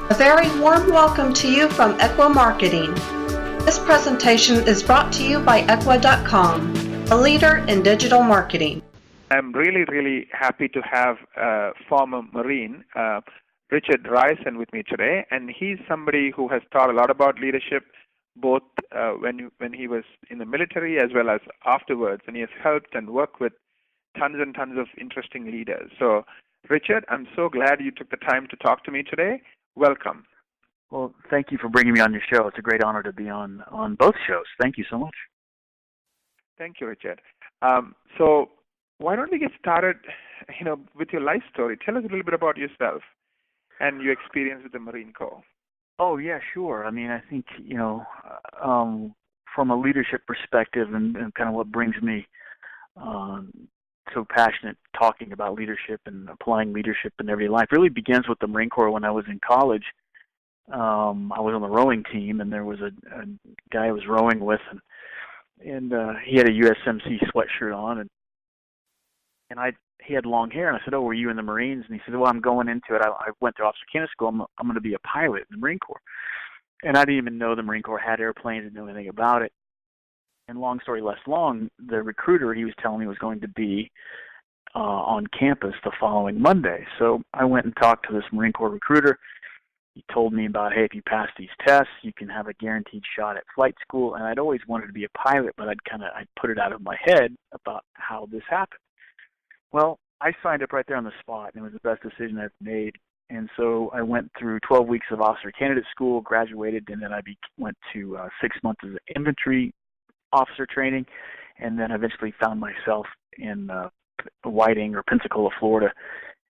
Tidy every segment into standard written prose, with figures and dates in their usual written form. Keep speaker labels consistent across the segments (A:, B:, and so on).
A: A very warm welcome to you from Equa Marketing. This presentation is brought to you by Equa.com, a leader in digital marketing.
B: I'm really happy to have former Marine, Richard Rierson, with me today, and he's somebody who has taught a lot about leadership, both when he was in the military as well as afterwards, and he has helped and worked with tons and tons of interesting leaders. So, Richard, I'm so glad you took the time to talk to me today. Welcome.
C: Well, thank you for bringing me on your show. It's a great honor to be on both shows. Thank you so much.
B: Thank you, Richard. So why don't we get started, with your life story? Tell us a little bit about yourself and your experience with the Marine Corps.
C: Oh, yeah, sure. I mean, I think, from a leadership perspective and kind of what brings me so passionate talking about leadership and applying leadership in everyday life really begins with the Marine Corps. When I was in college, I was on the rowing team, and there was a guy I was rowing with, and he had a USMC sweatshirt on, and he had long hair, and I said, "Oh, were you in the Marines?" And he said, "Well, I'm going into it. I went to officer candidate school. I'm going to be a pilot in the Marine Corps." And I didn't even know the Marine Corps had airplanes, didn't know anything about it. And long story less long, the recruiter he was telling me was going to be on campus the following Monday. So I went and talked to this Marine Corps recruiter. He told me about, hey, if you pass these tests, you can have a guaranteed shot at flight school. And I'd always wanted to be a pilot, but I'd put it out of my head about how this happened. Well, I signed up right there on the spot, and it was the best decision I've made. And so I went through 12 weeks of officer candidate school, graduated, and then I went to 6 months of infantry officer training, and then eventually found myself in Whiting or Pensacola, Florida,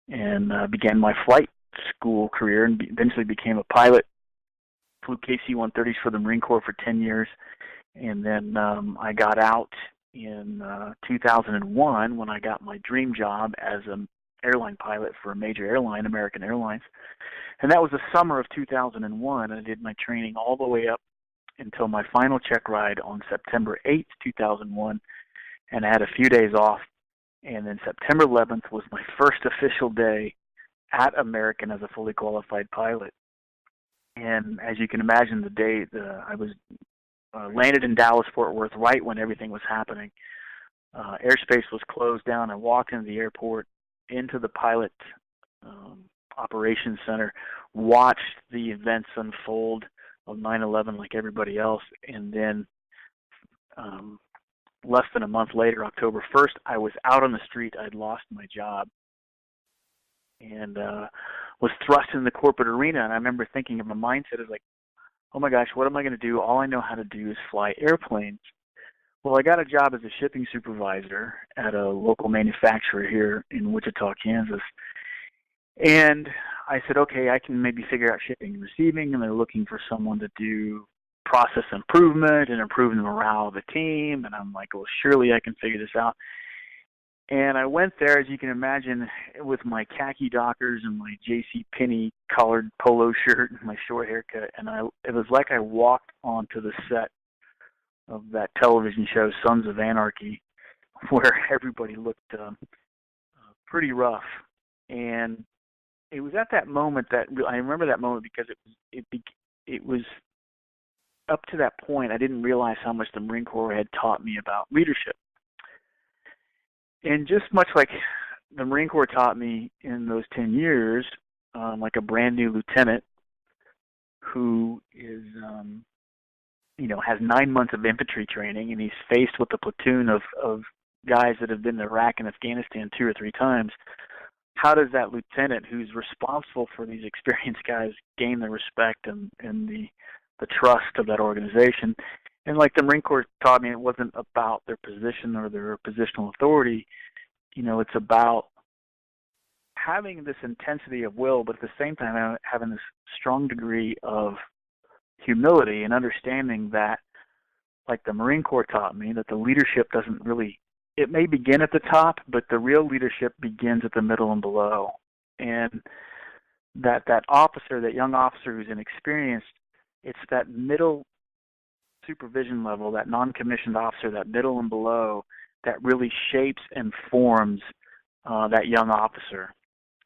C: and began my flight school career and eventually became a pilot. Flew KC-130s for the Marine Corps for 10 years, and then I got out in 2001 when I got my dream job as an airline pilot for a major airline, American Airlines. And that was the summer of 2001. I did my training all the way up until my final check ride on September 8th, 2001, and I had a few days off. And then September 11th was my first official day at American as a fully qualified pilot. And as you can imagine, the day I was landed in Dallas, Fort Worth, right when everything was happening. Airspace was closed down. I walked into the airport, into the pilot operations center, watched the events unfold of 9/11 like everybody else, and then less than a month later, October 1st, I was out on the street. I'd lost my job and was thrust in the corporate arena. And I remember thinking of my mindset as like, oh my gosh, what am I going to do? All I know how to do is fly airplanes. Well, I got a job as a shipping supervisor at a local manufacturer here in Wichita, Kansas. And I said, okay, I can maybe figure out shipping and receiving, and they're looking for someone to do process improvement and improve the morale of the team. And I'm like, well, surely I can figure this out. And I went there, as you can imagine, with my khaki Dockers and my J.C. Penney collared polo shirt and my short haircut. And it was like I walked onto the set of that television show, Sons of Anarchy, where everybody looked pretty rough. And it was at that moment that I remember that moment because it was up to that point I didn't realize how much the Marine Corps had taught me about leadership. And just much like the Marine Corps taught me in those 10 years, like a brand new lieutenant who is, has 9 months of infantry training, and he's faced with a platoon of guys that have been to Iraq and Afghanistan 2 or 3 times. How does that lieutenant who's responsible for these experienced guys gain the respect and the trust of that organization? And like the Marine Corps taught me, it wasn't about their position or their positional authority. It's about having this intensity of will, but at the same time having this strong degree of humility and understanding that, like the Marine Corps taught me, that the leadership doesn't really, it may begin at the top, but the real leadership begins at the middle and below. And that officer, that young officer who's inexperienced, it's that middle supervision level, that non-commissioned officer, that middle and below, that really shapes and forms that young officer.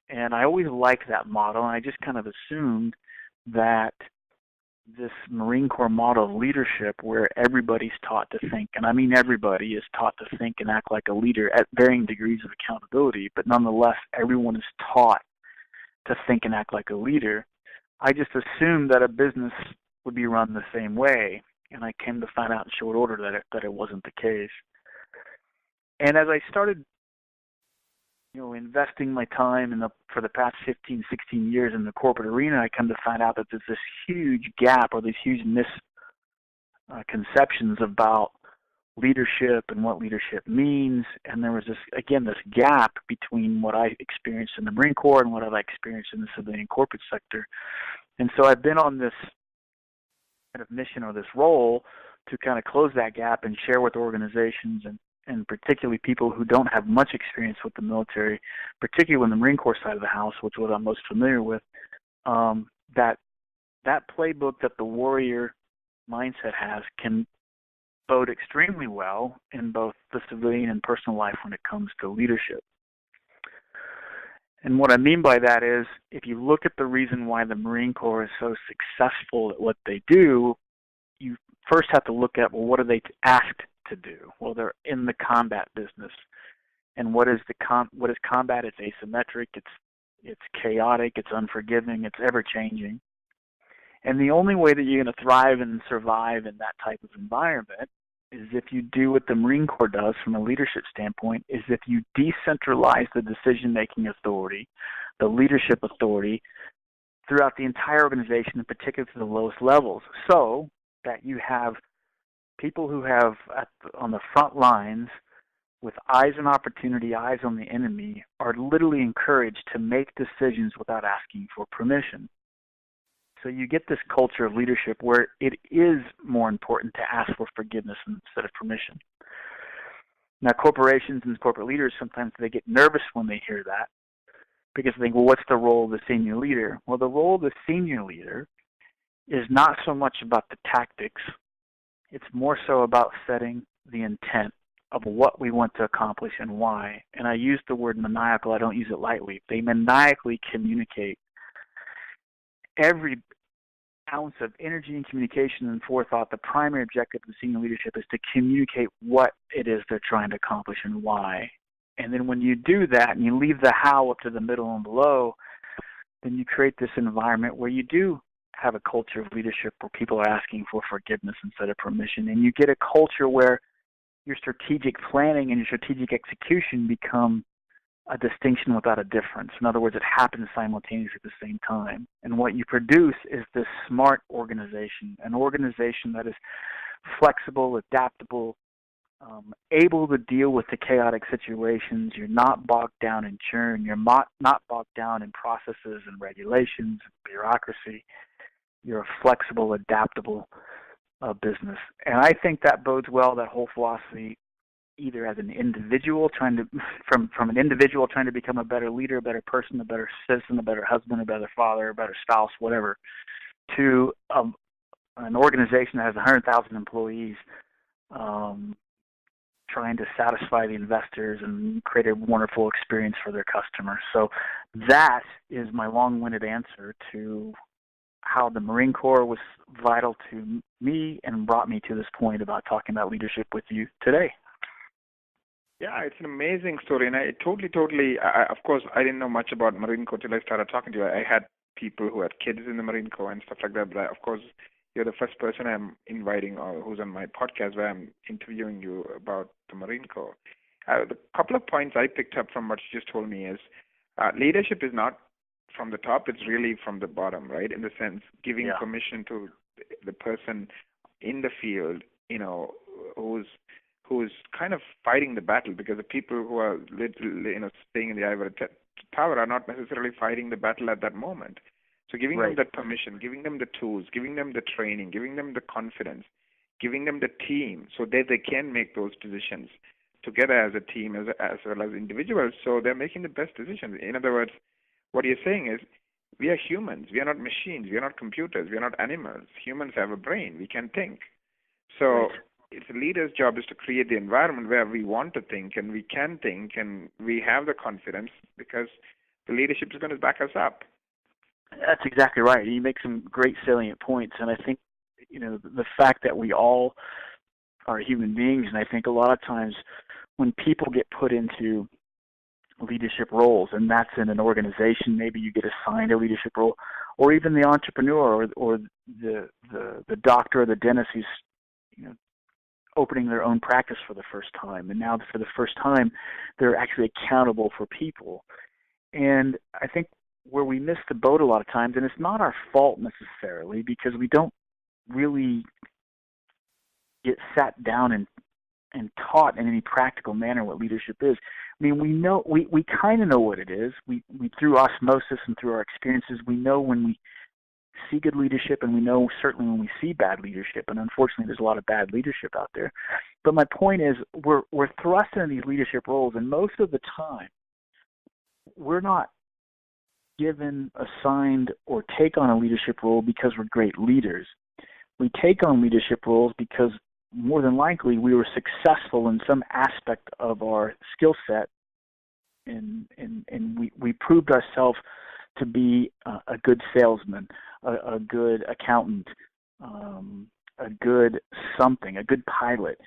C: And I always liked that model, and I just kind of assumed that this Marine Corps model of leadership where everybody's taught to think, and I mean everybody is taught to think and act like a leader at varying degrees of accountability, but nonetheless everyone is taught to think and act like a leader. I just assumed that a business would be run the same way, and I came to find out in short order that it wasn't the case. And as I started investing my time for the past 15, 16 years in the corporate arena, I come to find out that there's this huge gap or these huge misconceptions about leadership and what leadership means. And there was this gap between what I experienced in the Marine Corps and what I've experienced in the civilian corporate sector. And so I've been on this kind of mission or this role to kind of close that gap and share with organizations and particularly people who don't have much experience with the military, particularly in the Marine Corps side of the house, which is what I'm most familiar with, that playbook that the warrior mindset has can bode extremely well in both the civilian and personal life when it comes to leadership. And what I mean by that is, if you look at the reason why the Marine Corps is so successful at what they do, you first have to look at, well, what are they asked to do? Well, they're in the combat business. And what is combat? It's asymmetric, it's chaotic, it's unforgiving, it's ever-changing. And the only way that you're going to thrive and survive in that type of environment is if you do what the Marine Corps does from a leadership standpoint, is if you decentralize the decision-making authority, the leadership authority, throughout the entire organization, in particular to the lowest levels, so that you have people who have on the front lines with eyes on opportunity, eyes on the enemy, are literally encouraged to make decisions without asking for permission. So you get this culture of leadership where it is more important to ask for forgiveness instead of permission. Now, corporations and corporate leaders, sometimes they get nervous when they hear that because they think, well, what's the role of the senior leader? Well, the role of the senior leader is not so much about the tactics. It's more so about setting the intent of what we want to accomplish and why. And I use the word maniacal. I don't use it lightly. They maniacally communicate. Every ounce of energy and communication and forethought, the primary objective of the senior leadership is to communicate what it is they're trying to accomplish and why. And then when you do that and you leave the how up to the middle and below, then you create this environment where you do have a culture of leadership where people are asking for forgiveness instead of permission. And you get a culture where your strategic planning and your strategic execution become a distinction without a difference. In other words, it happens simultaneously at the same time. And what you produce is this smart organization, an organization that is flexible, adaptable, able to deal with the chaotic situations. You're not bogged down in churn. You're not bogged down in processes and regulations, bureaucracy. You're a flexible, adaptable business. And I think that bodes well, that whole philosophy, either as an individual from an individual trying to become a better leader, a better person, a better citizen, a better husband, a better father, a better spouse, whatever, to an organization that has 100,000 employees trying to satisfy the investors and create a wonderful experience for their customers. So that is my long-winded answer to how the Marine Corps was vital to me and brought me to this point about talking about leadership with you today.
B: Yeah, it's an amazing story, and I totally, of course, I didn't know much about Marine Corps till I started talking to you. I had people who had kids in the Marine Corps and stuff like that, but of course, you're the first person I'm inviting or who's on my podcast where I'm interviewing you about the Marine Corps. The couple of points I picked up from what you just told me is leadership is not from the top, it's really from the bottom, right? In the sense, giving permission to the person in the field, who's kind of fighting the battle, because the people who are literally, staying in the ivory tower are not necessarily fighting the battle at that moment. So giving them that permission, giving them the tools, giving them the training, giving them the confidence, giving them the team so that they can make those decisions together as a team as well as individuals, so they're making the best decisions. In other words, what you're saying is, we are humans. We are not machines. We are not computers. We are not animals. Humans have a brain. We can think. So it's a leader's job is to create the environment where we want to think and we can think and we have the confidence, because the leadership is going to back us up.
C: That's exactly right. You make some great salient points, and I think, the fact that we all are human beings, and I think a lot of times when people get put into leadership roles, and that's in an organization, maybe you get assigned a leadership role, or even the entrepreneur or the doctor or the dentist who's opening their own practice for the first time, and now for the first time they're actually accountable for people. And I think where we miss the boat a lot of times, and it's not our fault necessarily, because we don't really get sat down and taught in any practical manner what leadership is. I mean, we kind of know what it is. We through osmosis and through our experiences, we know when we see good leadership, and we know certainly when we see bad leadership. And unfortunately, there's a lot of bad leadership out there. But my point is, we're thrust into these leadership roles, and most of the time, we're not given, assigned, or take on a leadership role because we're great leaders. We take on leadership roles because more than likely we were successful in some aspect of our skill set, and we proved ourselves to be a good salesman, a good accountant, a good something, a good pilot.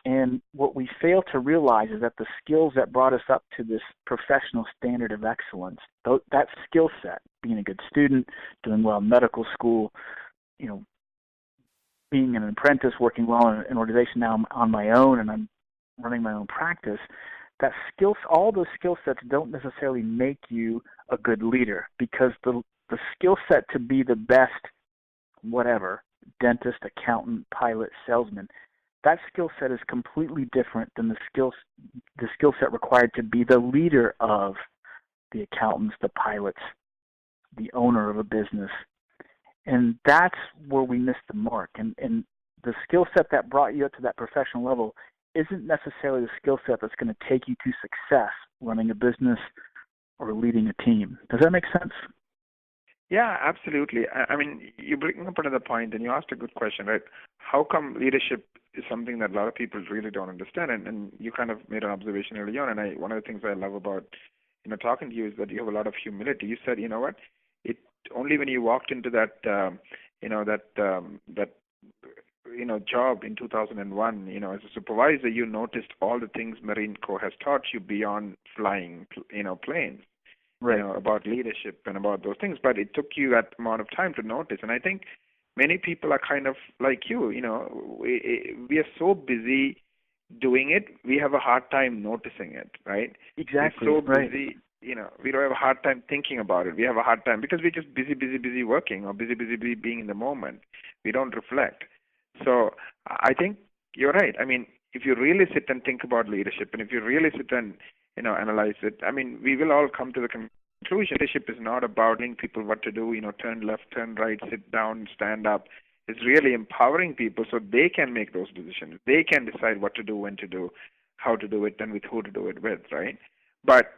C: And what we fail to realize is that the skills that brought us up to this professional standard of excellence, that skill set, being a good student, doing well in medical school, being an apprentice, working well in an organization. Now I'm on my own and I'm running my own practice. All those skill sets don't necessarily make you a good leader, because the skill set to be the best, whatever, dentist, accountant, pilot, salesman, that skill set is completely different than the skill set required to be the leader of the accountants, the pilots, the owner of a business. And that's where we miss the mark. And the skill set that brought you up to that professional level isn't necessarily the skill set that's going to take you to success running a business or leading a team. Does that make sense?
B: Yeah, absolutely. I mean, you bring up another point, and you asked a good question, right? How come leadership is something that a lot of people really don't understand? And you kind of made an observation early on, and one of the things I love about talking to you is that you have a lot of humility. You said, what? It only when you walked into that job in 2001, as a supervisor, you noticed all the things Marine Corp has taught you beyond flying, planes.
C: Right.
B: About leadership and about those things, but it took you that amount of time to notice. And I think many people are kind of like you. We are so busy doing it, we have a hard time noticing it, right?
C: Exactly.
B: We're so busy, we don't have a hard time thinking about it. We have a hard time because we're just busy working, or busy being in the moment. We don't reflect. So I think you're right. I mean, if you really sit and think about leadership, and if you really sit and analyze it, I mean, we will all come to the conclusion leadership is not about telling people what to do, turn left, turn right, sit down, stand up. It's really empowering people so they can make those decisions. They can decide what to do, when to do, how to do it, and with who to do it with, right? But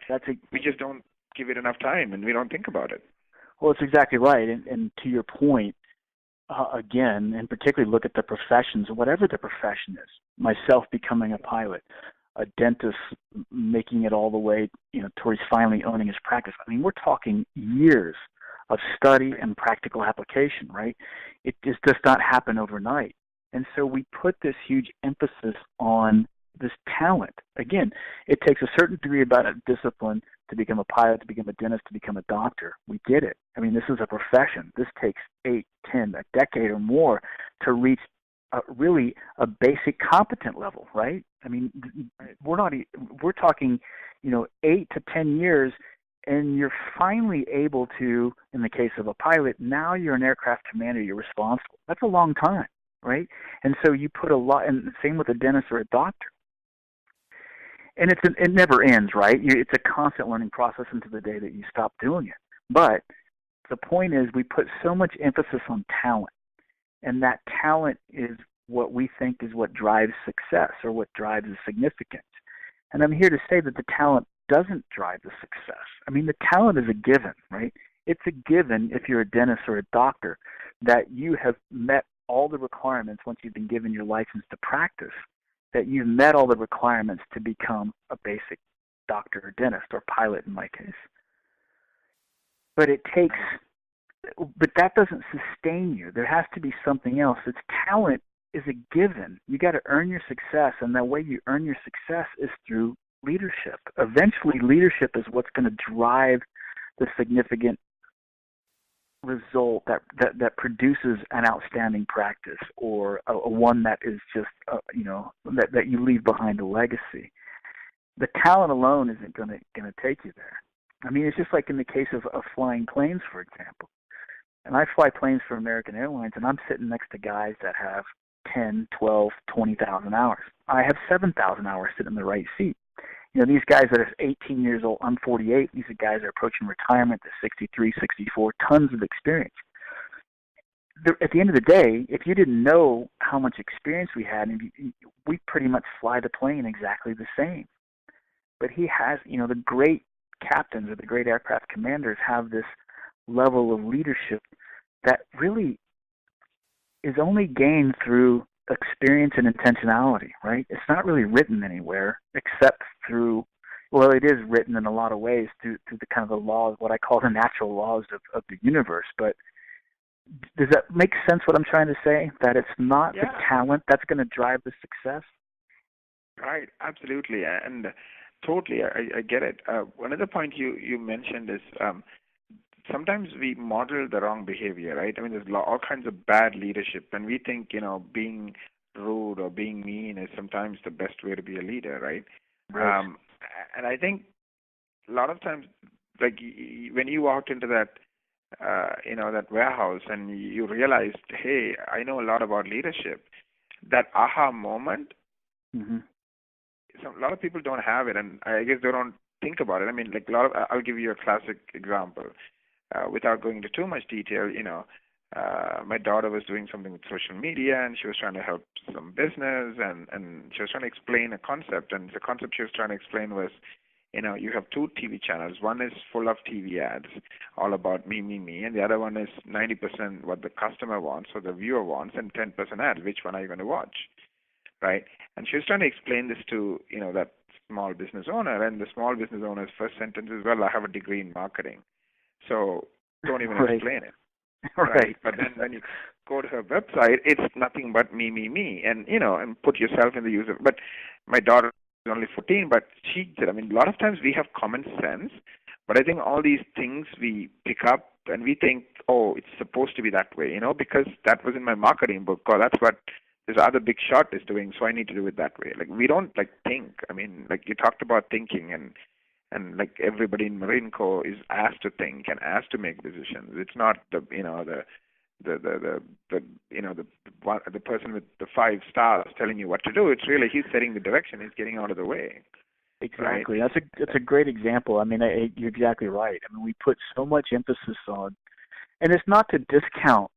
B: we just don't give it enough time, and we don't think about it.
C: Well, it's exactly right. And to your point, again, and particularly look at the professions, whatever the profession is, myself becoming a pilot, a dentist making it all the way, towards finally owning his practice. I mean, we're talking years of study and practical application, right? It just does not happen overnight. And so we put this huge emphasis on this talent. Again, it takes a certain degree of discipline to become a pilot, to become a dentist, to become a doctor. We get it. I mean, this is a profession. This takes 8, 10, a decade or more to reach really a basic competent level, right? I mean, we're talking, 8 to 10 years, and you're finally able to, in the case of a pilot, now you're an aircraft commander, you're responsible. That's a long time, right? And so you put a lot, and same with a dentist or a doctor. And it never ends, right? It's a constant learning process until the day that you stop doing it. But the point is, we put so much emphasis on talent, and that talent is what we think is what drives success or what drives the significance. And I'm here to say that the talent doesn't drive the success. I mean, the talent is a given, right? It's a given if you're a dentist or a doctor that you have met all the requirements once you've been given your license to practice, that you've met all the requirements to become a basic doctor or dentist or pilot in my case. But it takes but that doesn't sustain you. There has to be something else. It's talent is a given. You got to earn your success, and the way you earn your success is through leadership. Eventually, leadership is what's going to drive the significant result that produces an outstanding practice, or a one that is just that you leave behind a legacy. The talent alone isn't going to take you there. I mean, it's just like in the case of flying planes, for example. And I fly planes for American Airlines, and I'm sitting next to guys that have 10, 12, 20,000 hours. I have 7,000 hours sitting in the right seat. You know, these guys that are 18 years old, I'm 48, these are guys that are approaching retirement at 63, 64, tons of experience. At the end of the day, if you didn't know how much experience we had, we pretty much fly the plane exactly the same. But he has, the great captains or the great aircraft commanders have this level of leadership that really is only gained through experience and intentionality, right? It's not really written anywhere except through, well, it is written in a lot of ways through the kind of the laws, what I call the natural laws of the universe. But does that make sense what I'm trying to say? That it's not the talent that's going to drive the success?
B: Right, absolutely. And totally, I get it. Another point you mentioned is sometimes we model the wrong behavior, right? I mean, there's all kinds of bad leadership, and we think, being rude or being mean is sometimes the best way to be a leader, right?
C: Right.
B: And I think a lot of times, like when you walked into that, that warehouse and you realized, hey, I know a lot about leadership, that aha moment,
C: mm-hmm.
B: A lot of people don't have it, and I guess they don't think about it. I mean, like I'll give you a classic example. Without going into too much detail, my daughter was doing something with social media, and she was trying to help some business, and she was trying to explain a concept, and the concept she was trying to explain was, you have two TV channels. One is full of TV ads, all about me, and the other one is 90% what the customer wants or the viewer wants, and 10% ads. Which one are you going to watch, right? And she was trying to explain this to, that small business owner, and the small business owner's first sentence is, well, I have a degree in marketing. So don't even explain it.
C: Right.
B: But then when you go to her website, it's nothing but me, and and put yourself in the user. But my daughter is only 14, but she did. I mean, a lot of times we have common sense, but I think all these things we pick up and we think, oh, it's supposed to be that way, because that was in my marketing book, or that's what this other big shot is doing, so I need to do it that way. Like, we don't think. I mean, like you talked about thinking, and like everybody in Marine Corp is asked to think and asked to make decisions. It's not the person with the 5 stars telling you what to do. It's really he's setting the direction. He's getting out of the way.
C: Exactly.
B: Right?
C: That's a great example. I mean, you're exactly right. I mean, we put so much emphasis on, and it's not to discount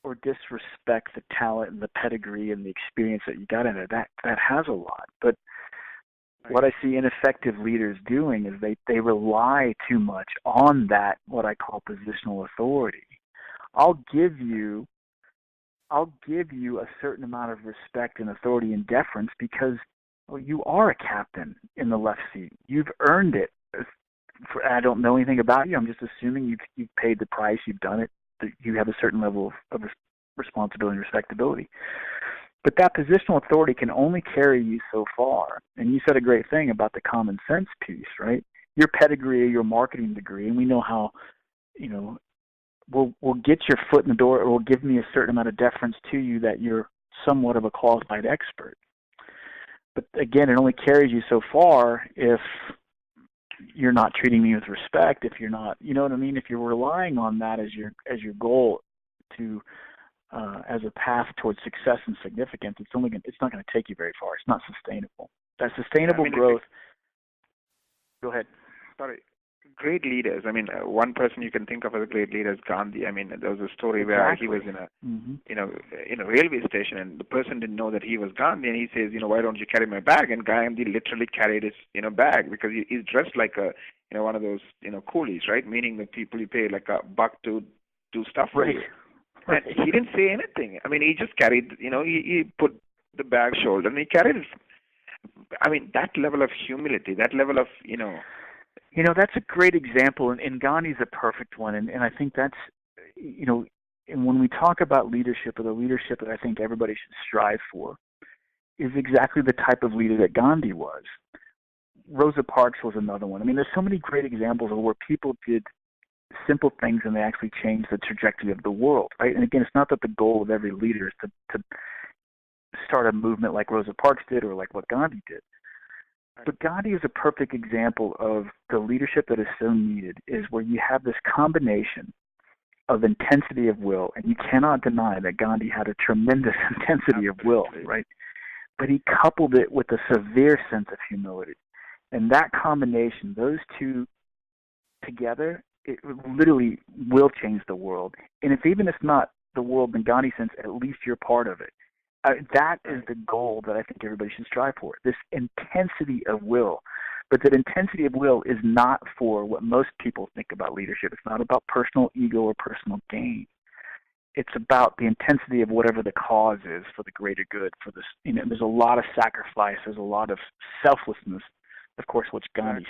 C: or disrespect the talent and the pedigree and the experience that you got in it. That has a lot, but what I see ineffective leaders doing is they rely too much on that, what I call positional authority. I'll give you a certain amount of respect and authority and deference because you are a captain in the left seat. You've earned it. I don't know anything about you. I'm just assuming you've paid the price. You've done it. You have a certain level of responsibility and respectability. But that positional authority can only carry you so far. And you said a great thing about the common sense piece, right? Your pedigree, your marketing degree, and we know how, will get your foot in the door, or will give me a certain amount of deference to you that you're somewhat of a qualified expert. But again, it only carries you so far if you're not treating me with respect, if you're not, you know what I mean? If you're relying on that as your goal to as a path towards success and significance, it's not going to take you very far. It's not sustainable. That sustainable growth. Go ahead.
B: Sorry. Great leaders. I mean, one person you can think of as a great leader is Gandhi. I mean, there was a story where he was in a railway station, and the person didn't know that he was Gandhi, and he says, why don't you carry my bag? And Gandhi literally carried his bag because he's dressed like a one of those coolies, right? Meaning the people you pay like $1 to do stuff for you. And he didn't say anything. I mean, he just carried, he put the bag shoulder and he carried it. I mean, that level of humility, that level of,
C: That's a great example, and Gandhi's a perfect one, and I think that's, and when we talk about leadership, or the leadership that I think everybody should strive for, is exactly the type of leader that Gandhi was. Rosa Parks was another one. I mean, there's so many great examples of where people did simple things and they actually changed the trajectory of the world, right? And again, it's not that the goal of every leader is to start a movement like Rosa Parks did or like what Gandhi did. But Gandhi is a perfect example of the leadership that is so needed, is where you have this combination of intensity of will, and you cannot deny that Gandhi had a tremendous intensity of will, right? But he coupled it with a severe sense of humility. And that combination, those two together, it literally will change the world. And if even it's not the world in Gandhi's sense, at least you're part of it. That is the goal that I think everybody should strive for, this intensity of will. But that intensity of will is not for what most people think about leadership. It's not about personal ego or personal gain. It's about the intensity of whatever the cause is for the greater good. For this, there's a lot of sacrifice. There's a lot of selflessness, of course, which Gandhi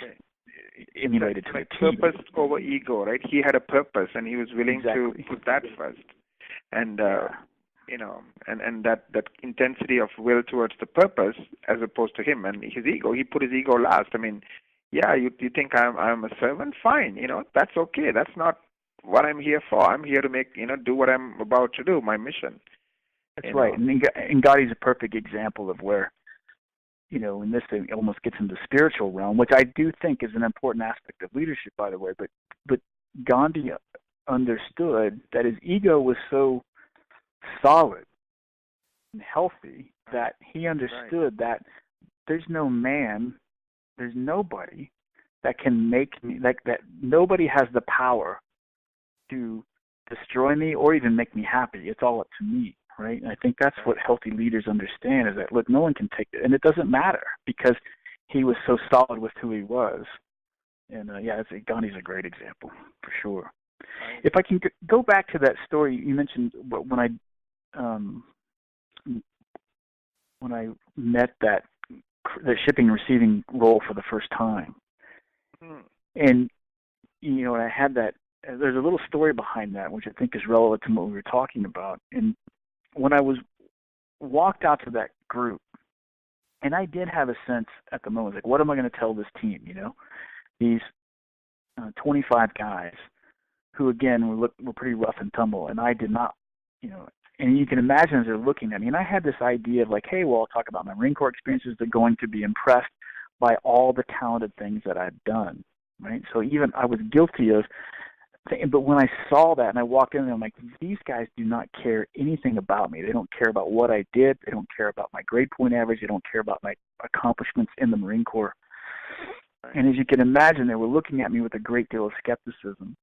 C: emulated to a T.
B: Purpose over ego, right? He had a purpose, and he was willing to put that first. And and that intensity of will towards the purpose, as opposed to him and his ego. He put his ego last. I mean, you think I'm a servant? Fine, that's okay. That's not what I'm here for. I'm here to do what I'm about to do, my mission.
C: That's right. And Gandhi's a perfect example of where, in this thing, it almost gets into the spiritual realm, which I do think is an important aspect of leadership, by the way. But Gandhi understood that his ego was so solid and healthy that he understood that there's no man, there's nobody that can make me, that nobody has the power to destroy me or even make me happy. It's all up to me, right? And I think that's what healthy leaders understand, is that, look, no one can take it. And it doesn't matter, because he was so solid with who he was. And Gandhi's a great example, for sure. Right. If I can go back to that story you mentioned when I met the shipping and receiving role for the first time. And, I had that, there's a little story behind that, which I think is relevant to what we were talking about. And when I was walked out to that group, and I did have a sense at the moment, like, what am I going to tell this team? These 25 guys who, again, were pretty rough and tumble, and I did not, and you can imagine as they're looking at me, and I had this idea of like, hey, well, I'll talk about my Marine Corps experiences. They're going to be impressed by all the talented things that I've done, right? So even I was guilty of, but when I saw that and I walked in there, I'm like, these guys do not care anything about me. They don't care about what I did. They don't care about my grade point average. They don't care about my accomplishments in the Marine Corps. And as you can imagine, they were looking at me with a great deal of skepticism.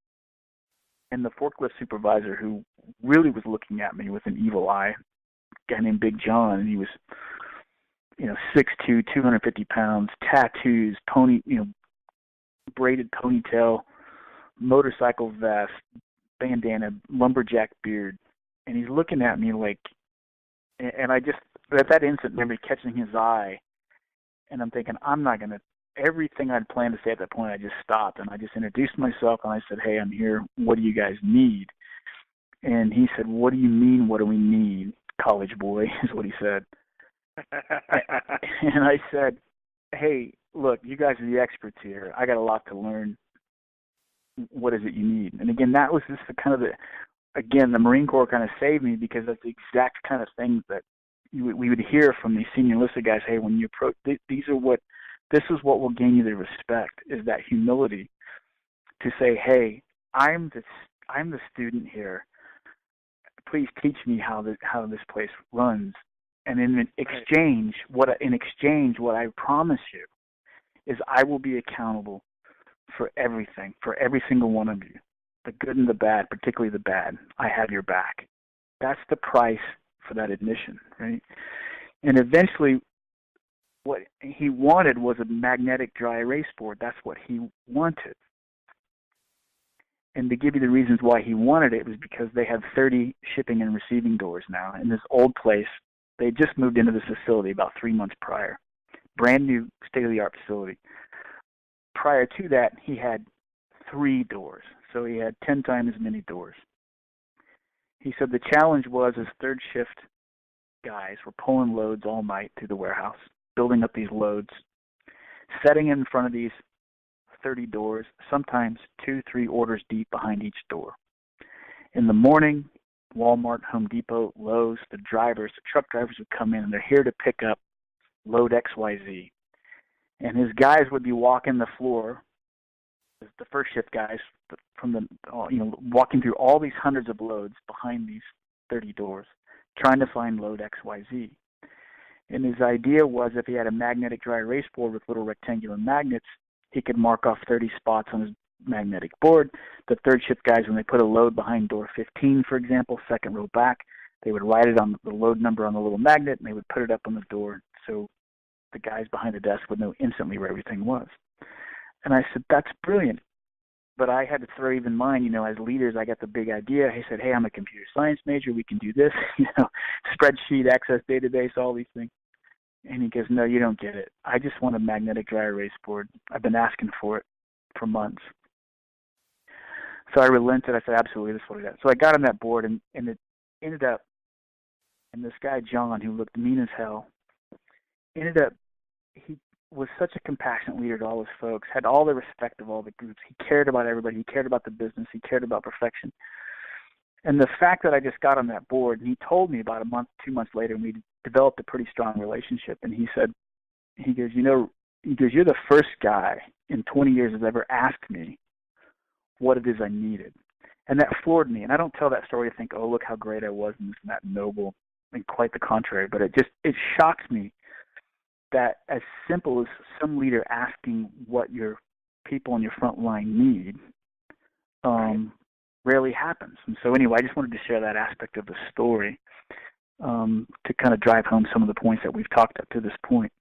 C: And the forklift supervisor, who really was looking at me with an evil eye, a guy named Big John, and he was, 6'2", 250 pounds, tattoos, braided ponytail, motorcycle vest, bandana, lumberjack beard, and he's looking at me like, and I just, at that instant, remember catching his eye, and I'm thinking, I'm not going to, everything I'd planned to say at that point, I just stopped, and I just introduced myself, and I said, hey, I'm here, what do you guys need? And he said, what do you mean, what do we need, college boy, is what he said. And I said, hey, look, you guys are the experts here. I got a lot to learn. What is it you need? And again, that was just the Marine Corps kind of saved me, because that's the exact kind of things that we would hear from these senior enlisted guys. Hey, when you approach, this is what will gain you the respect, is that humility to say, hey, I'm the student here. Please teach me how this place runs. And in exchange, what I promise you is I will be accountable for everything, for every single one of you, the good and the bad, particularly the bad. I have your back. That's the price for that admission, right? And eventually, what he wanted was a magnetic dry erase board. That's what he wanted. And to give you the reasons why he wanted it, was because they had 30 shipping and receiving doors now in this old place. They just moved into this facility about 3 months prior. Brand new, state-of-the-art facility. prior to that, he had 3 doors. So he had 10 times as many doors. He said the challenge was his third shift guys were pulling loads all night through the warehouse, building up these loads, setting in front of these 30 doors, sometimes 2-3 orders deep behind each door. In the morning, Walmart, Home Depot, Lowe's, the truck drivers would come in, and they're here to pick up load XYZ. And his guys would be walking the floor, the first shift guys, from the walking through all these hundreds of loads behind these 30 doors, trying to find load XYZ. And his idea was if he had a magnetic dry erase board with little rectangular magnets, he could mark off 30 spots on his magnetic board. The third shift guys, when they put a load behind door 15, for example, second row back, they would write it on the load number on the little magnet, and they would put it up on the door so the guys behind the desk would know instantly where everything was. And I said, that's brilliant. But I had to throw even mine, as leaders, I got the big idea. He said, hey, I'm a computer science major. We can do this, spreadsheet, access database, all these things. And he goes, no, you don't get it. I just want a magnetic dry erase board. I've been asking for it for months. So I relented. I said, absolutely, this is what I got. So I got him that board, and it ended up, and this guy, John, who looked mean as hell, he was such a compassionate leader to all his folks, had all the respect of all the groups. He cared about everybody. He cared about the business. He cared about perfection. And the fact that I just got on that board, and he told me about 2 months later, and we developed a pretty strong relationship, and he goes, you're the first guy in 20 years that's ever asked me what it is I needed. And that floored me. And I don't tell that story to think, oh, look how great I was and this and that noble, and quite the contrary. But it shocks me that as simple as some leader asking what your people on your front line need rarely happens. And so anyway, I just wanted to share that aspect of the story to kind of drive home some of the points that we've talked up to this point.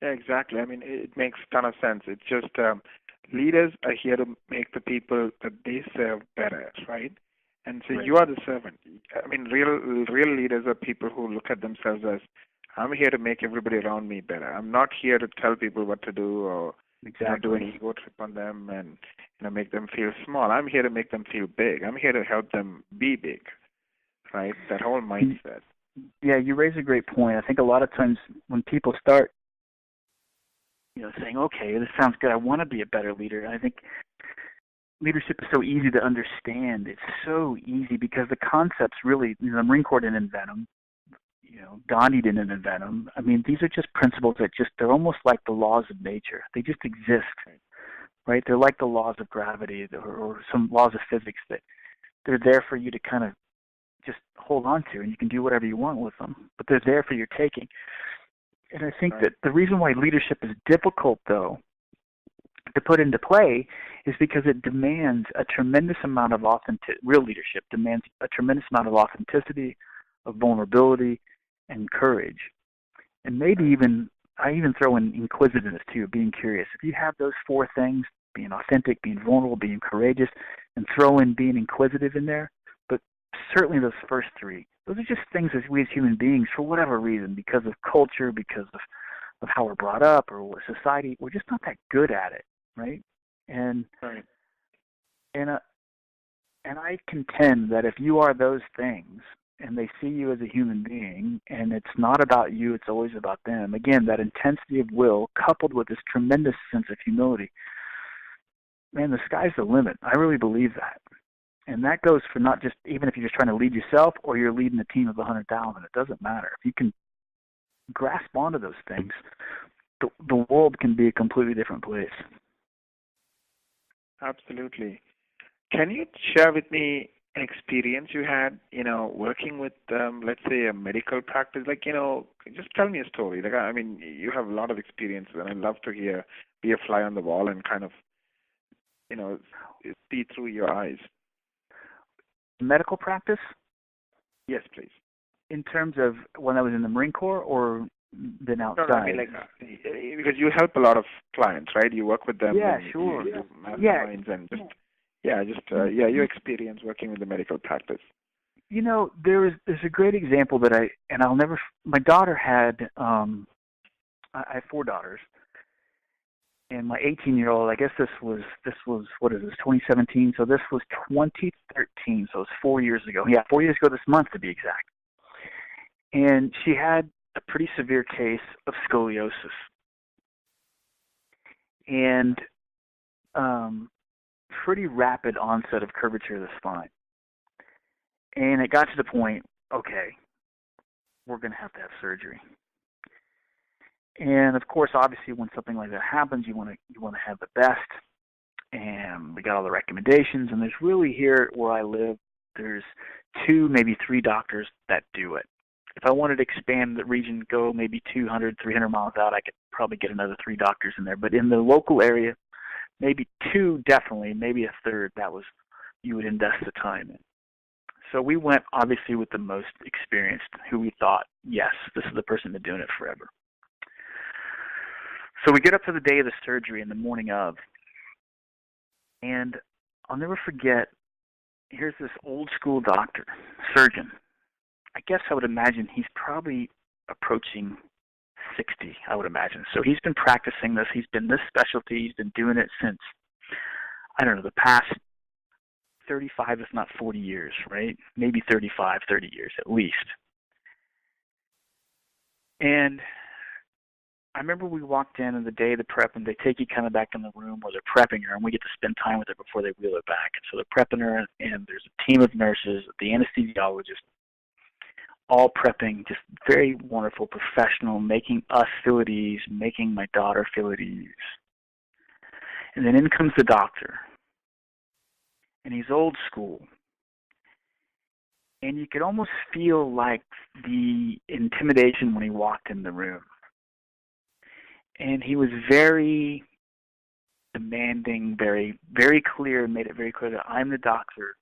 B: Yeah, exactly. I mean, it makes a ton of sense. It's just leaders are here to make the people that they serve better, right? And so you are the servant. I mean, real leaders are people who look at themselves as, I'm here to make everybody around me better. I'm not here to tell people what to do or do an ego trip on them and make them feel small. I'm here to make them feel big. I'm here to help them be big, right? That whole mindset.
C: Yeah, you raise a great point. I think a lot of times when people start saying, okay, this sounds good, I want to be a better leader. And I think leadership is so easy to understand. It's so easy because the concepts really, the Marine Corp didn't invent them. Gandhi didn't invent them. I mean, these are just principles that they're almost like the laws of nature. They just exist, right? They're like the laws of gravity or some laws of physics that they're there for you to kind of just hold on to, and you can do whatever you want with them, but they're there for your taking. And I think that the reason why leadership is difficult, though, to put into play is because it demands a tremendous amount of real leadership demands a tremendous amount of authenticity, of vulnerability, and courage. And maybe I even throw in inquisitiveness too, being curious. If you have those 4 things, being authentic, being vulnerable, being courageous, and throw in being inquisitive in there, but certainly those first 3, those are just things as we as human beings, for whatever reason, because of culture, because of how we're brought up or society, we're just not that good at it, right? And I contend that if you are those things, and they see you as a human being, and it's not about you, it's always about them. Again, that intensity of will coupled with this tremendous sense of humility, man, the sky's the limit. I really believe that. And that goes for not just, even if you're just trying to lead yourself or you're leading a team of 100,000, it doesn't matter. If you can grasp onto those things, the world can be a completely different place.
B: Absolutely. Can you share with me an experience you had, working with, let's say, a medical practice? Just tell me a story. I mean, you have a lot of experience, and I'd love to be a fly on the wall and kind of, see through your eyes.
C: Medical practice?
B: Yes, please.
C: In terms of when I was in the Marine Corps or then outside?
B: No, I mean, because you help a lot of clients, right? You work with them.
C: Yeah, sure.
B: You do masterminds and your experience working with the medical practice.
C: There's a great example that I'll never. My daughter had, I have 4 daughters, And my 18-year-old, I guess this was what is this, 2017? So this was 2013. So it's 4 years ago. Yeah, 4 years ago this month to be exact. And she had a pretty severe case of scoliosis. And pretty rapid onset of curvature of the spine. And it got to the point, okay, we're going to have surgery. And of course, obviously, when something like that happens, you want to have the best. And we got all the recommendations. And there's really, here where I live, there's 2, maybe 3 doctors that do it. If I wanted to expand the region, go maybe 200, 300 miles out, I could probably get another 3 doctors in there. But in the local area, maybe 2 definitely, maybe a third that was you would invest the time in. So we went obviously with the most experienced, who we thought, yes, this is the person that's doing it forever. So we get up to the day of the surgery and the morning of, and I'll never forget, here's this old school doctor, surgeon. I guess I would imagine he's probably approaching 60, I would imagine. So he's been practicing this. He's been this specialty. He's been doing it since, I don't know, the past 35, if not 40 years, right? Maybe 35, 30 years at least. And I remember we walked in on the day of the prep, and they take you kind of back in the room where they're prepping her, and we get to spend time with her before they wheel her back. And so they're prepping her, and there's a team of nurses, the anesthesiologist, all prepping, just very wonderful, professional, making us feel at ease, making my daughter feel at ease. And then in comes the doctor. And he's old school. And you could almost feel like the intimidation when he walked in the room. And he was very demanding, very, very clear, made it very clear that I'm the doctor.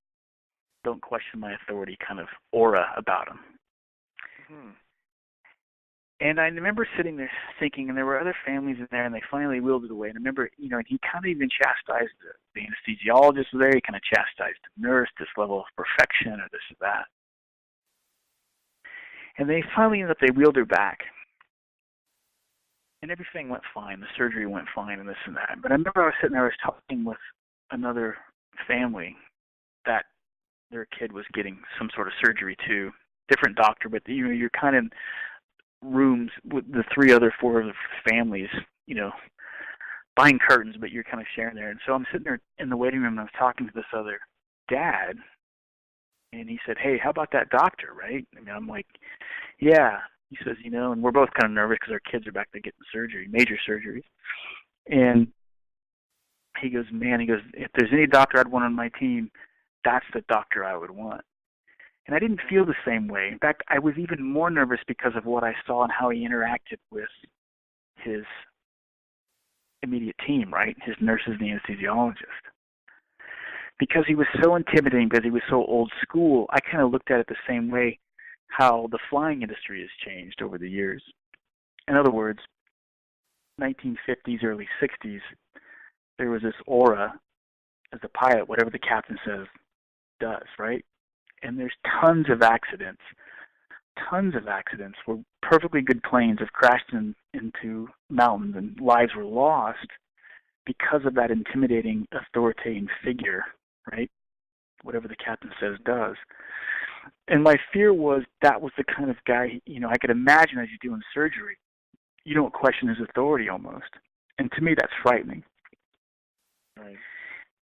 C: Don't question my authority kind of aura about him. Mm-hmm. And I remember sitting there thinking, and there were other families in there, and they finally wheeled it away. And I remember, you know, and he kind of even chastised the anesthesiologist was there. He kind of chastised the nurse, this level of perfection or this or that. And they finally ended up, they wheeled her back. And everything went fine. The surgery went fine and this and that. But I remember I was sitting there, I was talking with another family that their kid was getting some sort of surgery too. Different doctor, but you know, you're kind of rooms with the 4 other families, you know, behind curtains, but you're kind of sharing there. And so I'm sitting there in the waiting room, and I was talking to this other dad, and he said, hey, how about that doctor, right? I mean, I'm like, yeah. He says, you know, and we're both kind of nervous because our kids are back there getting surgery, major surgeries. And he goes, man, if there's any doctor I'd want on my team, that's the doctor I would want. And I didn't feel the same way. In fact, I was even more nervous because of what I saw and how he interacted with his immediate team, right? His nurses and the anesthesiologist. Because he was so intimidating, because he was so old school, I kind of looked at it the same way how the flying industry has changed over the years. In other words, 1950s, early 60s, there was this aura as a pilot, whatever the captain says does, right? And there's tons of accidents where perfectly good planes have crashed into mountains and lives were lost because of that intimidating, authoritative figure, right? Whatever the captain says does. And my fear was that was the kind of guy, you know, I could imagine as you're doing surgery, you don't question his authority almost. And to me, that's frightening. Right.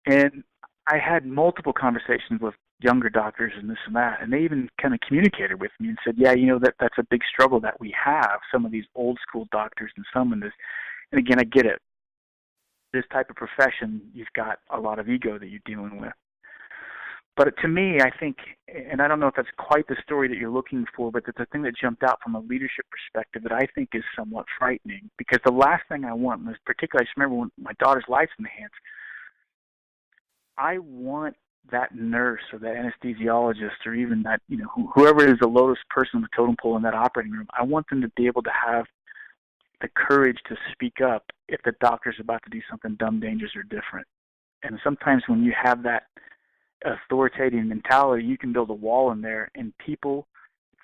C: And I had multiple conversations with younger doctors and this and that, and they even kind of communicated with me and said, yeah, you know, that's a big struggle that we have, some of these old school doctors and some in this. And again, I get it. This type of profession, you've got a lot of ego that you're dealing with. But to me, I think, and I don't know if that's quite the story that you're looking for, but the thing that jumped out from a leadership perspective that I think is somewhat frightening, because the last thing I want, was particularly, I just remember when my daughter's life's in the hands, I want that nurse or that anesthesiologist or even that, you know, whoever is the lowest person on the totem pole in that operating room, I want them to be able to have the courage to speak up if the doctor's about to do something dumb, dangerous, or different. And sometimes when you have that authoritative mentality, you can build a wall in there, and people,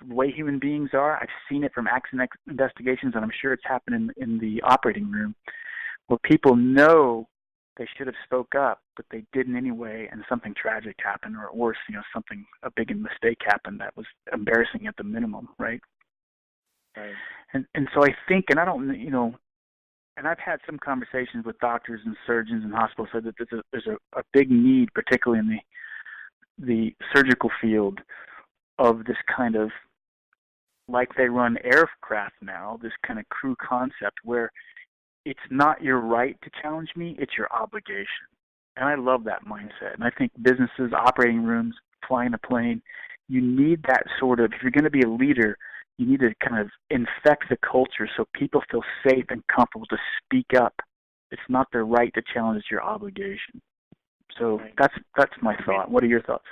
C: the way human beings are, I've seen it from accident investigations, and I'm sure it's happened in the operating room, where people know they should have spoke up, but they didn't anyway, and something tragic happened, or worse, a big mistake happened that was embarrassing at the minimum, right?
B: Right.
C: And so I think, and I don't, and I've had some conversations with doctors and surgeons and hospitals said that there's a big need, particularly in the surgical field, of this kind of, like they run aircraft now, this kind of crew concept where it's not your right to challenge me, it's your obligation. And I love that mindset. And I think businesses, operating rooms, flying a plane, you need that sort of, if you're going to be a leader, you need to kind of infect the culture so people feel safe and comfortable to speak up. It's not their right to challenge, it's your obligation. So that's my thought. What are your thoughts?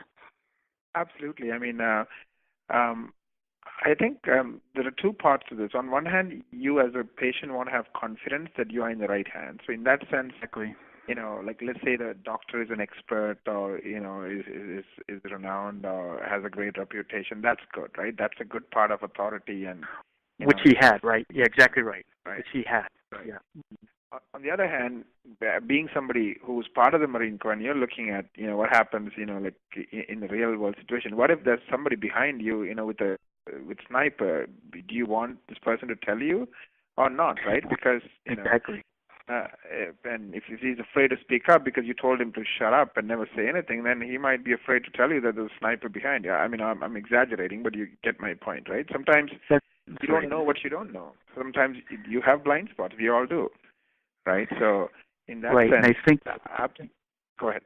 B: Absolutely. I mean, I think there are two parts to this. On one hand, you as a patient want to have confidence that you are in the right hands. So in that sense,
C: exactly.
B: Like let's say the doctor is an expert or, is renowned or has a great reputation. That's good, right? That's a good part of authority. And
C: which he had, right? Yeah, exactly right. Which he had,
B: right.
C: Yeah.
B: On the other hand, being somebody who's part of the Marine Corps and you're looking at, what happens, like in the real world situation, what if there's somebody behind you, with sniper? Do you want this person to tell you or not, right? Because,
C: exactly.
B: And if he's afraid to speak up because you told him to shut up and never say anything, then he might be afraid to tell you that there's a sniper behind you. I mean, I'm exaggerating, but you get my point, right? Sometimes you don't know what you don't know. Sometimes you have blind spots. We all do, right? So in that sense,
C: and I think
B: go ahead.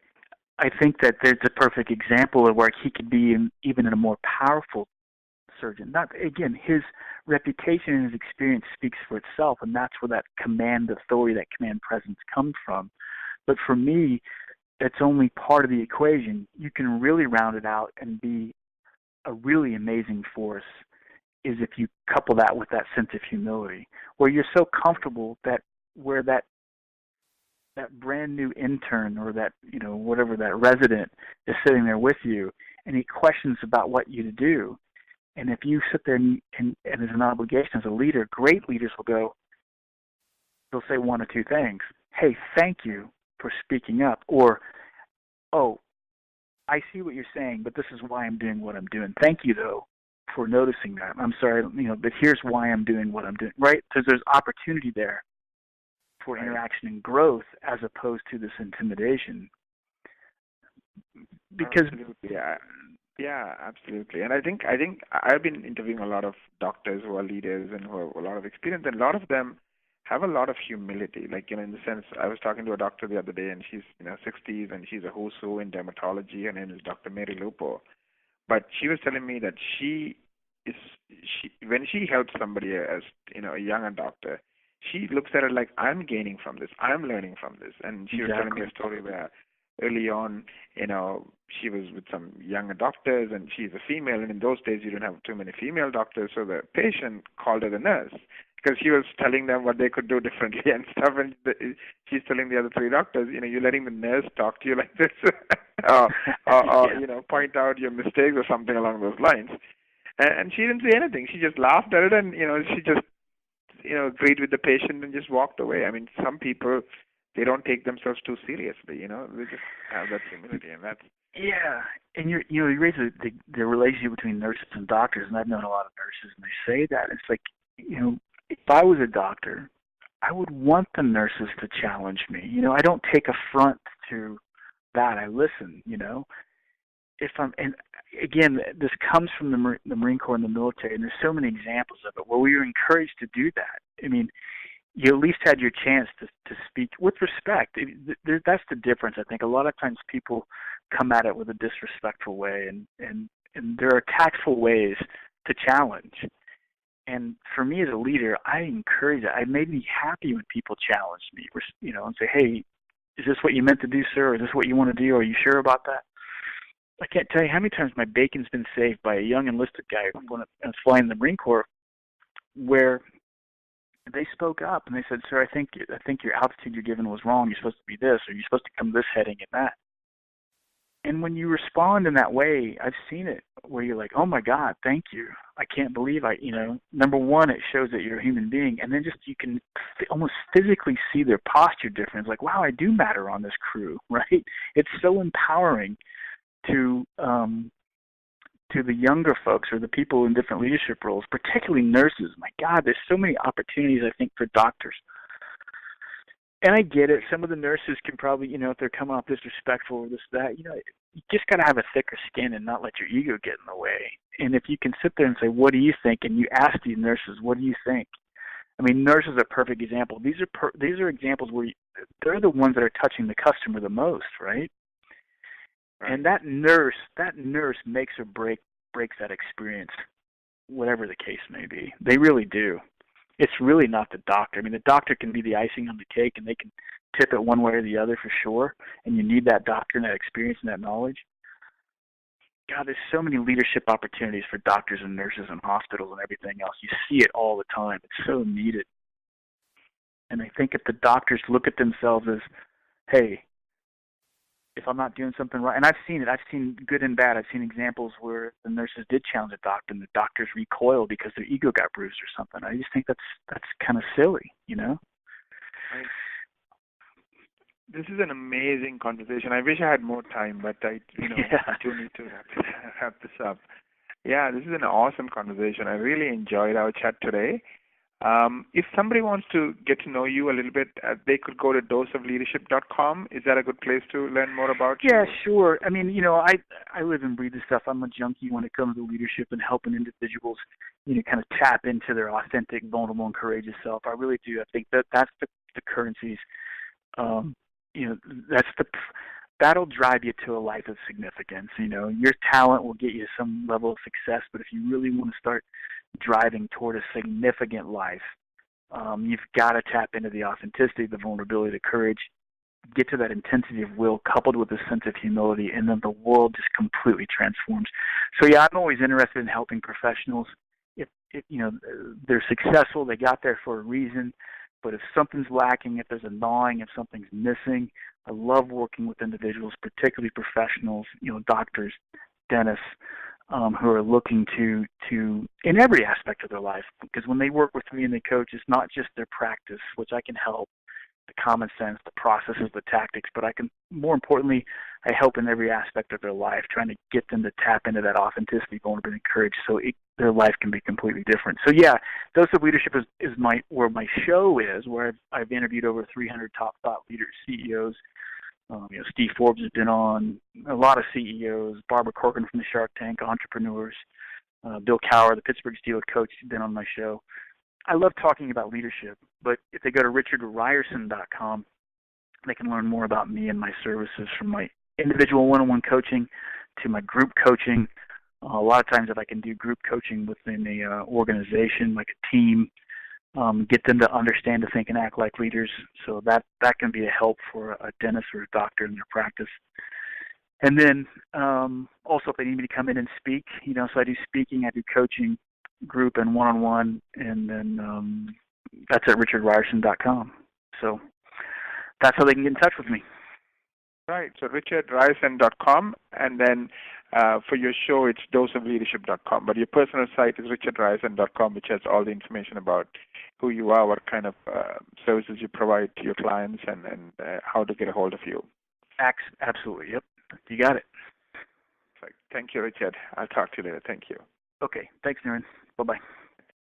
C: I think that there's a perfect example of where he could be even in a more powerful surgeon. Not again, his reputation and his experience speaks for itself, and that's where that command authority, that command presence comes from. But for me, that's only part of the equation. You can really round it out and be a really amazing force is if you couple that with that sense of humility, where you're so comfortable that where that brand new intern or that, whatever, that resident is sitting there with you and he questions about what you do. And if you sit there and as an obligation as a leader, great leaders they'll say one or two things. Hey, thank you for speaking up. Or, oh, I see what you're saying, but this is why I'm doing what I'm doing. Thank you, though, for noticing that. I'm sorry, but here's why I'm doing what I'm doing, right? Because there's opportunity there for interaction and growth as opposed to this intimidation. Because
B: absolutely. Yeah, absolutely. And I think I've been interviewing a lot of doctors who are leaders and who have a lot of experience, and a lot of them have a lot of humility. Like, in the sense, I was talking to a doctor the other day, and she's 60s, and she's a who's who in dermatology. Her name is Dr. Mary Lupo. But she was telling me that when she helps somebody as a younger doctor, she looks at it like, I'm gaining from this, I'm learning from this. And she was telling me a story where early on, she was with some younger doctors, and she's a female, and in those days you didn't have too many female doctors, so the patient called her the nurse because she was telling them what they could do differently and stuff, and she's telling the other three doctors, you're letting the nurse talk to you like this, or point out your mistakes or something along those lines. And she didn't say anything. She just laughed at it, and she just agreed with the patient and just walked away. I mean, some people, they don't take themselves too seriously, they just have that humility, and that's...
C: Yeah, and you raise the relationship between nurses and doctors, and I've known a lot of nurses, and they say that. It's like, if I was a doctor, I would want the nurses to challenge me. I don't take affront to that. I listen, If I'm, and again, this comes from the Marine Corps and the military, and there's so many examples of it where we were encouraged to do that. I mean, you at least had your chance to speak with respect. That's the difference. I think a lot of times people come at it with a disrespectful way, and there are tactful ways to challenge. And for me as a leader, I encourage it. It made me happy when people challenged me, and say, hey, is this what you meant to do, sir? Or is this what you want to do? Are you sure about that? I can't tell you how many times my bacon's been saved by a young enlisted guy when I was flying in the Marine Corps, where they spoke up and they said, sir, I think your altitude you're given was wrong. You're supposed to be this, or you're supposed to come this heading and that. And when you respond in that way, I've seen it where you're like, oh my God, thank you. I can't believe number one, it shows that you're a human being, and then just you can almost physically see their posture difference. Like, wow, I do matter on this crew, right? It's so empowering to the younger folks or the people in different leadership roles, particularly nurses. My God, there's so many opportunities, I think, for doctors. And I get it. Some of the nurses can probably, if they're coming off disrespectful or this, that, you just got to have a thicker skin and not let your ego get in the way. And if you can sit there and say, what do you think? And you ask these nurses, what do you think? I mean, nurses are a perfect example. These are examples where they're the ones that are touching the customer the most, right? And that nurse makes or breaks that experience, whatever the case may be. They really do. It's really not the doctor. I mean, the doctor can be the icing on the cake, and they can tip it one way or the other for sure, and you need that doctor and that experience and that knowledge. God, there's so many leadership opportunities for doctors and nurses and hospitals and everything else. You see it all the time. It's so needed. And I think if the doctors look at themselves as, hey, if I'm not doing something right, and I've seen it. I've seen good and bad. I've seen examples where the nurses did challenge a doctor, and the doctors recoil because their ego got bruised or something. I just think that's kind of silly,
B: Right. This is an amazing conversation. I wish I had more time, but I do need to wrap this up. Yeah, this is an awesome conversation. I really enjoyed our chat today. If somebody wants to get to know you a little bit, they could go to doseofleadership.com. Is that a good place to learn more about you?
C: Yeah, sure. I mean, I live and breathe this stuff. I'm a junkie when it comes to leadership and helping individuals, kind of tap into their authentic, vulnerable, and courageous self. I really do. I think that's the currencies. That'll drive you to a life of significance. Your talent will get you some level of success, but if you really want to start driving toward a significant life, you've got to tap into the authenticity, the vulnerability, the courage, get to that intensity of will coupled with a sense of humility, and then the world just completely transforms. So yeah, I'm always interested in helping professionals. If they're successful, they got there for a reason. But if something's lacking, if there's a gnawing, if something's missing, I love working with individuals, particularly professionals, doctors, dentists, who are looking to in every aspect of their life. Because when they work with me and they coach, it's not just their practice, which I can help, the common sense, the processes, the tactics, but more importantly, I help in every aspect of their life, trying to get them to tap into that authenticity, vulnerability, and courage, so their life can be completely different. So yeah, Dose of Leadership is where my show is, where I've interviewed over 300 top thought leaders, CEOs. Steve Forbes has been on, a lot of CEOs, Barbara Corcoran from the Shark Tank, entrepreneurs, Bill Cowher, the Pittsburgh Steelers coach, has been on my show. I love talking about leadership, but if they go to richardrierson.com, they can learn more about me and my services, from my individual one-on-one coaching to my group coaching. A lot of times if I can do group coaching within a organization, like a team, get them to understand, to think, and act like leaders. So that can be a help for a dentist or a doctor in their practice. And then also if they need me to come in and speak, so I do speaking, I do coaching, group and one-on-one, and then that's at richardrierson.com. So that's how they can get in touch with me.
B: Right, so richardrierson.com, and then for your show, it's doseofleadership.com. But your personal site is richardrierson.com, which has all the information about who you are, what kind of services you provide to your clients, and how to get a hold of you.
C: Absolutely, yep. You got it.
B: Thank you, Richard. I'll talk to you later. Thank you.
C: Okay, thanks, Naren. Bye-bye.